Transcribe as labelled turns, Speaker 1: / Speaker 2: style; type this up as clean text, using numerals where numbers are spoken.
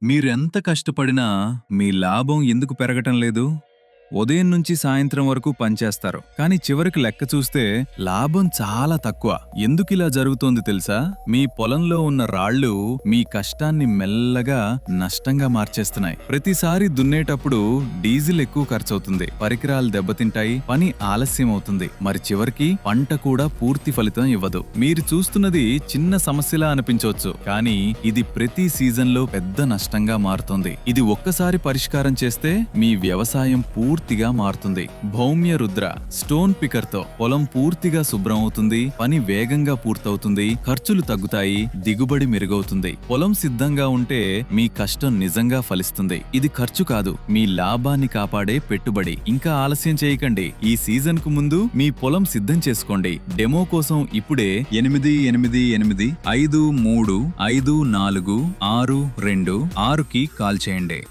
Speaker 1: మీరెంత కష్టపడినా మీ లాభం ఎందుకు పెరగటం లేదు? ఉదయం నుంచి సాయంత్రం వరకు పనిచేస్తారు, కానీ చివరికి లెక్క చూస్తే లాభం చాలా తక్కువ. ఎందుకిలా జరుగుతోంది తెలుసా? మీ పొలంలో ఉన్న రాళ్ళు మీ కష్టాన్ని మెల్లగా నష్టంగా మార్చేస్తున్నాయి. ప్రతిసారి దున్నేటప్పుడు డీజిల్ ఎక్కువ ఖర్చవుతుంది, పరికరాలు దెబ్బతింటాయి, పని ఆలస్యం అవుతుంది, మరి చివరికి పంట కూడా పూర్తి ఫలితం ఇవ్వదు. మీరు చూస్తున్నది చిన్న సమస్యలా అనిపించవచ్చు, కానీ ఇది ప్రతి సీజన్లో పెద్ద నష్టంగా మారుతుంది. ఇది ఒక్కసారి పరిష్కారం చేస్తే మీ వ్యవసాయం పూర్తిగా మారుతుంది. భౌమ్య రుద్ర స్టోన్ పికర్ తో పొలం పూర్తిగా శుభ్రం అవుతుంది, పని వేగంగా పూర్తవుతుంది, ఖర్చులు తగ్గుతాయి, దిగుబడి మెరుగవుతుంది. పొలం సిద్ధంగా ఉంటే మీ కష్టం నిజంగా ఫలిస్తుంది. ఇది ఖర్చు కాదు, మీ లాభాన్ని కాపాడే పెట్టుబడి. ఇంకా ఆలస్యం చేయకండి, ఈ సీజన్ కు ముందు మీ పొలం సిద్ధం చేసుకోండి. డెమో కోసం ఇప్పుడే 8885354626 కి కాల్ చేయండి.